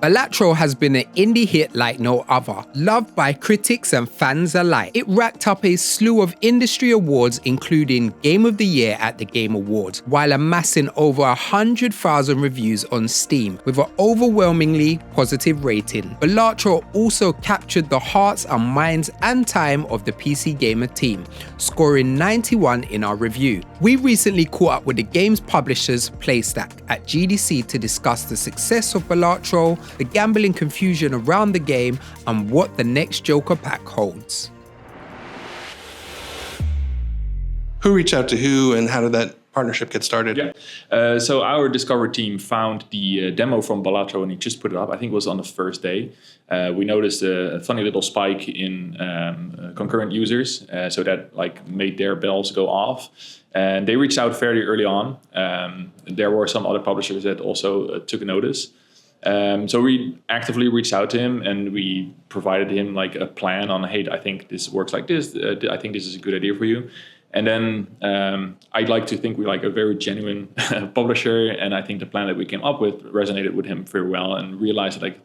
Balatro has been an indie hit like no other, loved by critics and fans alike. It racked up a slew of industry awards, including Game of the Year at the Game Awards, while amassing over 100,000 reviews on Steam with an overwhelmingly positive rating. Balatro also captured the hearts and minds and time of the PC gamer team, scoring 91 in our review. We recently caught up with the game's publishers, Playstack, at GDC to discuss the success of Balatro, the gambling confusion around the game, and what the next Joker pack holds. Who reached out to who, and how did that partnership get started? Yeah. So our Discover team found the demo from Balatro and he just put it up. I think it was on the first day. We noticed a funny little spike in concurrent users, so that made their bells go off. And they reached out fairly early on. There were some other publishers that also took notice. So we actively reached out to him and we provided him a plan on, hey, I think this works like this. I think this is a good idea for you. And then I'd like to think we're a very genuine publisher. And I think the plan that we came up with resonated with him very well and realized that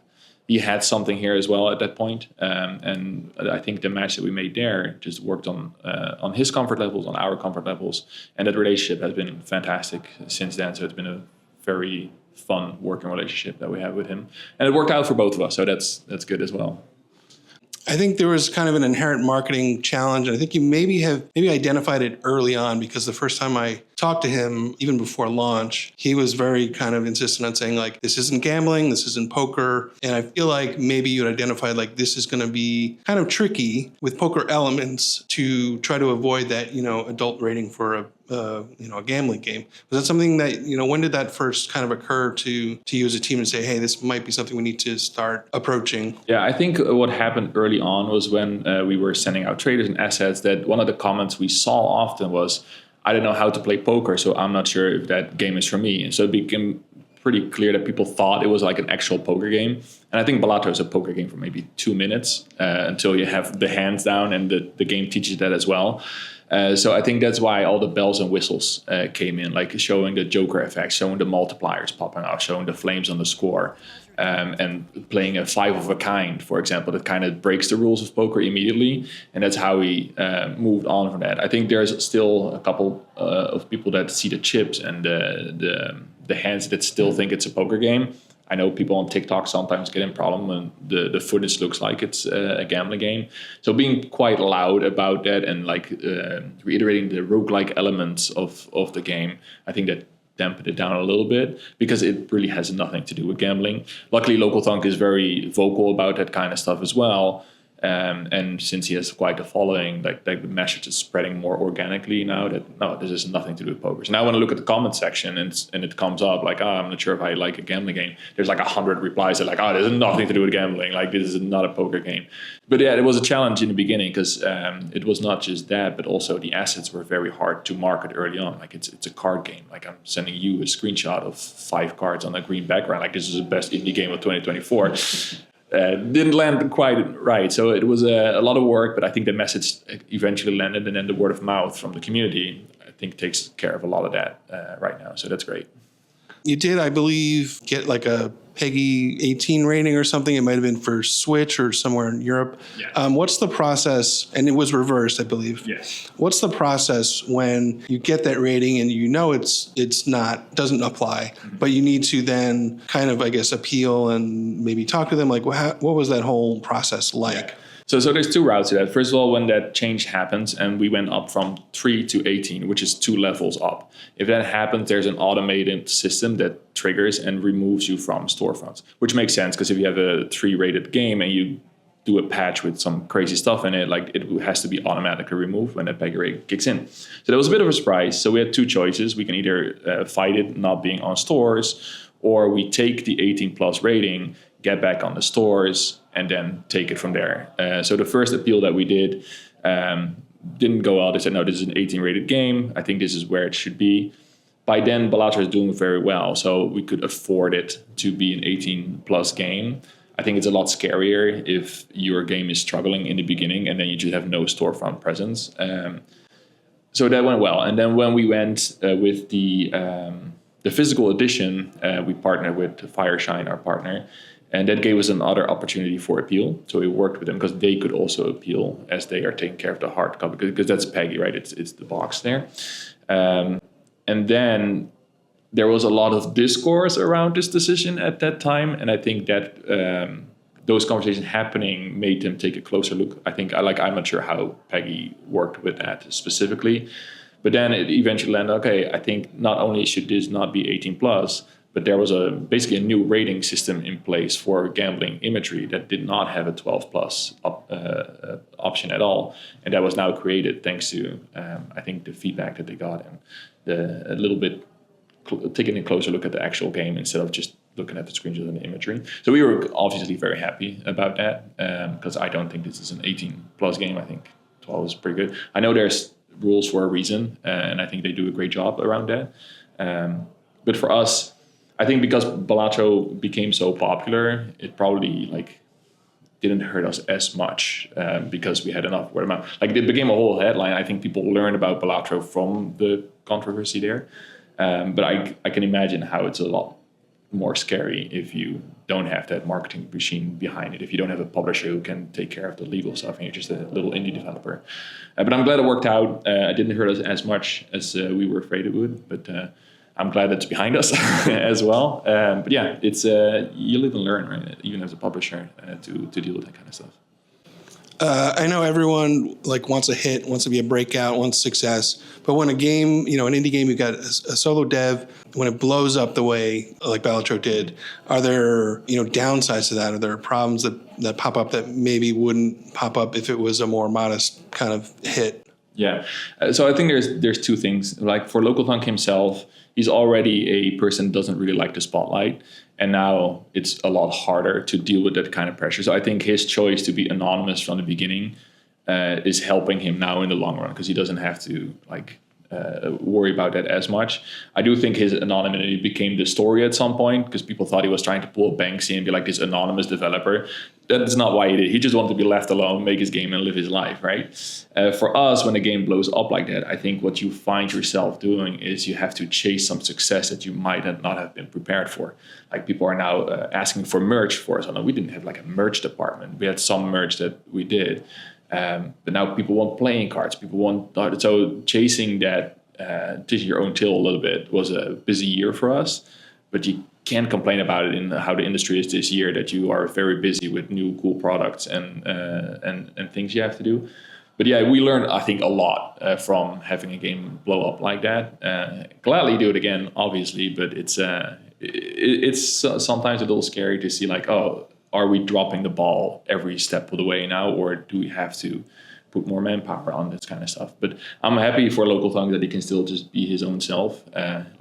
he had something here as well at that point. And I think the match that we made there just worked on his comfort levels, on our comfort levels. And that relationship has been fantastic since then. So it's been a very fun working relationship that we have with him. And it worked out for both of us. So that's good as well. I think there was kind of an inherent marketing challenge. And I think you maybe identified it early on, because the first time I talked to him, even before launch, he was very kind of insistent on saying this isn't gambling, this isn't poker. And I feel like maybe you'd identified this is going to be kind of tricky with poker elements to try to avoid that, adult rating for a gambling game. Was that something that, when did that first kind of occur to you as a team and say, hey, this might be something we need to start approaching? Yeah, I think what happened early on was when we were sending out traders and assets, that one of the comments we saw often was, I don't know how to play poker, so I'm not sure if that game is for me. And so it became pretty clear that people thought it was an actual poker game. And I think Balatro is a poker game for maybe 2 minutes until you have the hands down, and the game teaches that as well. So I think that's why all the bells and whistles came in, showing the Joker effect, showing the multipliers popping out, showing the flames on the score, and playing a 5 of a kind, for example, that kind of breaks the rules of poker immediately. And that's how we moved on from that. I think there's still a couple of people that see the chips and the hands that still think it's a poker game. I know people on TikTok sometimes get in problem when the footage looks like it's a gambling game. So being quite loud about that and reiterating the roguelike elements of the game, I think that dampened it down a little bit, because it really has nothing to do with gambling. Luckily, LocalThunk is very vocal about that kind of stuff as well. And since he has quite a following, the message is spreading more organically now that, no, this has nothing to do with poker. So now when I look at the comment section and it comes up I'm not sure if I like a gambling game, there's 100 replies that this has nothing to do with gambling. This is not a poker game. But yeah, it was a challenge in the beginning, because it was not just that, but also the assets were very hard to market early on. It's a card game. I'm sending you a screenshot of 5 cards on a green background. This is the best indie game of 2024. Didn't land quite right. So it was a lot of work, but I think the message eventually landed, and then the word of mouth from the community, I think, takes care of a lot of that right now. So that's great. You did, I believe, get a PEGI 18 rating or something. It might have been for Switch or somewhere in Europe. Yeah. What's the process? And it was reversed, I believe. Yes. What's the process when you get that rating and doesn't apply, but you need to then kind of, I guess, appeal and maybe talk to them? What was that whole process like? Yeah. So there's 2 routes to that. First of all, when that change happens and we went up from 3 to 18, which is 2 levels up. If that happens, there's an automated system that triggers and removes you from storefronts, which makes sense, because if you have a 3 rated game and you do a patch with some crazy stuff in it, it has to be automatically removed when that PEGI rate kicks in. So that was a bit of a surprise. So we had 2 choices. We can either fight it not being on stores, or we take the 18 plus rating, get back on the stores, and then take it from there. So the first appeal that we did didn't go well. They said, no, this is an 18 rated game. I think this is where it should be. By then, Balatro is doing very well, so we could afford it to be an 18 plus game. I think it's a lot scarier if your game is struggling in the beginning and then you just have no storefront presence. So that went well. And then when we went with the physical edition, we partnered with Fireshine, our partner. And that gave us another opportunity for appeal. So we worked with them because they could also appeal as they are taking care of the hard copy, because that's PEGI, right? It's the box there. And then there was a lot of discourse around this decision at that time. And I think that those conversations happening made them take a closer look. I think, I'm not sure how PEGI worked with that specifically. But then it eventually landed, okay, I think not only should this not be 18 plus, but there was basically a new rating system in place for gambling imagery that did not have a 12 plus option at all. And that was now created thanks to, I think, the feedback that they got and a little bit taking a closer look at the actual game instead of just looking at the screenshots and the imagery. So we were obviously very happy about that because I don't think this is an 18 plus game. I think 12 is pretty good. I know there's rules for a reason, and I think they do a great job around that. But for us, I think because Balatro became so popular, it probably didn't hurt us as much because we had enough word of mouth. It became a whole headline. I think people learned about Balatro from the controversy there. But I can imagine how it's a lot more scary if you don't have that marketing machine behind it, if you don't have a publisher who can take care of the legal stuff and you're just a little indie developer. But I'm glad it worked out. It didn't hurt us as much as we were afraid it would, but I'm glad that's behind us as well. But yeah, it's you live and learn, right? Even as a publisher to deal with that kind of stuff. I know everyone wants a hit, wants to be a breakout, wants success. But when a game, an indie game, you've got a solo dev, when it blows up the way like Balatro did, are there, downsides to that? Are there problems that pop up that maybe wouldn't pop up if it was a more modest kind of hit? Yeah. So I think there's two things. For LocalThunk himself, he's already a person who doesn't really like the spotlight. And now it's a lot harder to deal with that kind of pressure. So I think his choice to be anonymous from the beginning is helping him now in the long run because he doesn't have to worry about that as much. I do think his anonymity became the story at some point because people thought he was trying to pull Banksy and be like this anonymous developer. That's not why he did. He just wanted to be left alone, make his game and live his life, right? For us, when the game blows up like that, I think what you find yourself doing is you have to chase some success that you might not have been prepared for. People are now asking for merch for us. I know we didn't have a merch department. We had some merch that we did. But now people want playing cards. People want so chasing that, chasing your own tail a little bit was a busy year for us. But you can't complain about it in how the industry is this year. That you are very busy with new cool products and things you have to do. But yeah, we learned I think a lot from having a game blow up like that. Gladly do it again, obviously, but it's sometimes a little scary to see are we dropping the ball every step of the way now, or do we have to put more manpower on this kind of stuff? But I'm happy for LocalThunk that he can still just be his own self.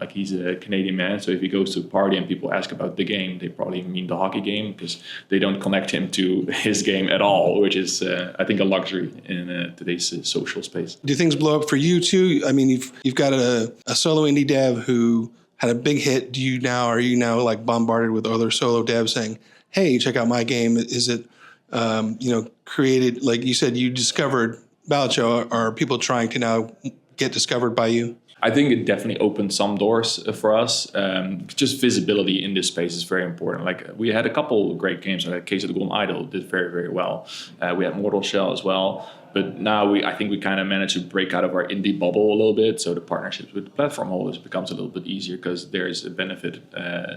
He's a Canadian man, so if he goes to a party and people ask about the game, they probably mean the hockey game because they don't connect him to his game at all, which is, I think, a luxury in today's social space. Do things blow up for you too? I mean, you've got a solo indie dev who had a big hit. Are you now bombarded with other solo devs saying, hey, check out my game? Is it, created, like you said, you discovered Balatro? Are people trying to now get discovered by you? I think it definitely opened some doors for us. Just visibility in this space is very important. We had a couple of great games. Case of the Golden Idol did very, very well. We had Mortal Shell as well. But now I think we kind of managed to break out of our indie bubble a little bit. So the partnerships with the platform holders becomes a little bit easier because there's a benefit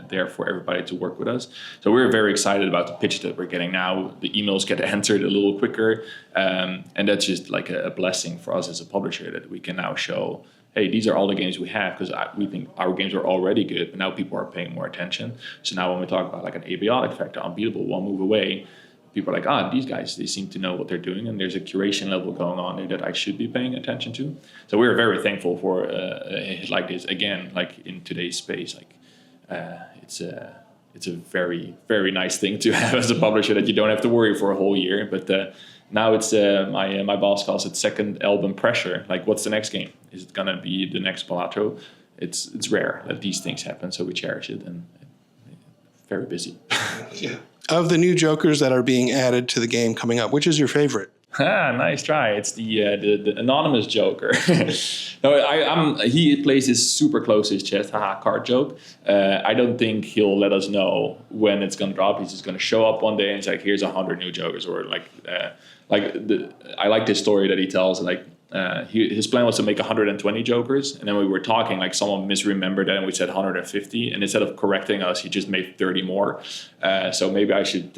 there for everybody to work with us. So we're very excited about the pitch that we're getting now. The emails get answered a little quicker. And that's just a blessing for us as a publisher that we can now show, hey, these are all the games we have because we think our games are already good, but now people are paying more attention. So now when we talk about an abiotic factor, Unbeatable, One Move Away, people are like, these guys, they seem to know what they're doing, and there's a curation level going on there that I should be paying attention to. So we're very thankful for a hit like this. Again, in today's space, it's a very, very nice thing to have as a publisher that you don't have to worry for a whole year. But now it's my boss calls it second album pressure. What's the next game? Is it gonna be the next Balatro? It's rare that these things happen, so we cherish it and very busy. Yeah. Of the new Jokers that are being added to the game coming up, which is your favorite? Nice try. It's the anonymous joker. No, he plays this super close to his chest. Haha, card joke. I don't think he'll let us know when it's gonna drop. He's just gonna show up one day and it's like, here's 100 new jokers, or I like this story that he tells. Like his plan was to make 120 jokers, and then we were talking, like someone misremembered that and we said 150, and instead of correcting us, he just made 30 more. So maybe I should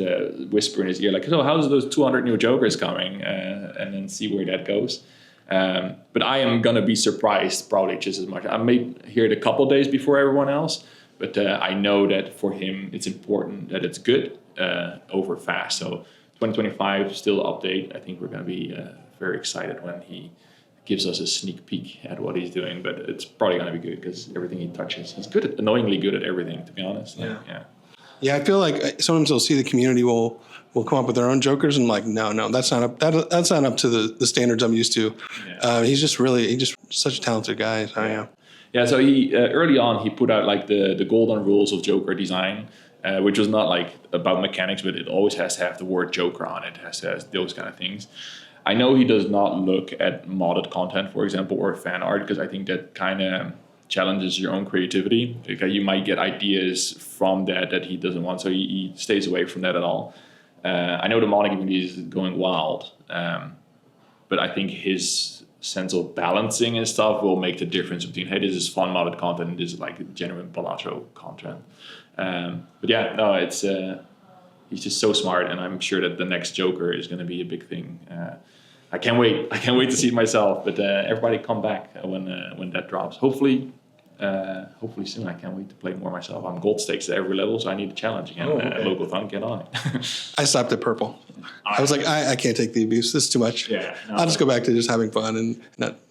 whisper in his ear, like, so how's those 200 new jokers coming, and then see where that goes. But I am gonna be surprised probably just as much. I may hear it a couple days before everyone else, but I know that for him it's important that it's good over fast. So 2025 still update. I think we're gonna be very excited when he gives us a sneak peek at what he's doing, but it's probably going to be good because everything he touches, he's annoyingly good at everything, to be honest. Yeah. I feel like sometimes you'll see the community will come up with their own jokers, and I'm like, no, that's not up to the standards I'm used to. Yeah. He's just such a talented guy. So, yeah. Yeah. So he early on he put out like the golden rules of Joker design, which was not like about mechanics, but it always has to have the word Joker on it. It has to have those kind of things. I know he does not look at modded content, for example, or fan art, because I think that kind of challenges your own creativity. Because you might get ideas from that he doesn't want, so he stays away from that at all. I know the modding community is going wild, but I think his sense of balancing and stuff will make the difference between, hey, this is fun modded content and this is like genuine Balatro content. But yeah, no, it's he's just so smart, and I'm sure that the next Joker is going to be a big thing. I can't wait. I can't wait to see it myself. But everybody come back when that drops. Hopefully soon. I can't wait to play more myself. I'm gold stakes at every level, so I need a challenge again. LocalThunk, get on it. I stopped at purple. I was like, I can't take the abuse. This is too much. Yeah, no, I'll just go back to just having fun and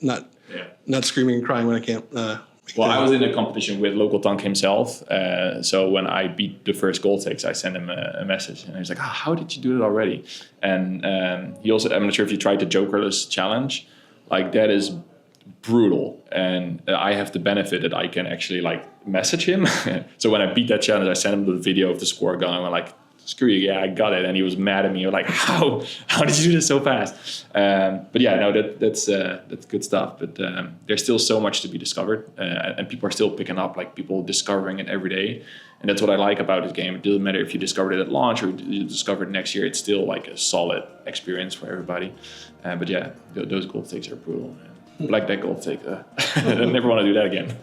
not screaming and crying when I can't. Well, I was in a competition with LocalThunk himself. So when I beat the first gold stakes, I sent him a message, and he was like, how did you do it already? And he also, I'm not sure if you tried the Jokerless challenge. Like, that is brutal. And I have the benefit that I can actually like message him. So when I beat that challenge, I sent him the video of the score going. I'm like, screw you, yeah, I got it. And he was mad at me. I was like, how did you do this so fast? But yeah, no, that's good stuff. But there's still so much to be discovered, and people are still picking up, like people discovering it every day. And that's what I like about this game. It doesn't matter if you discovered it at launch or you discovered it next year. It's still like a solid experience for everybody. But yeah, those gold stakes are brutal. Like that gold stake. I never want to do that again.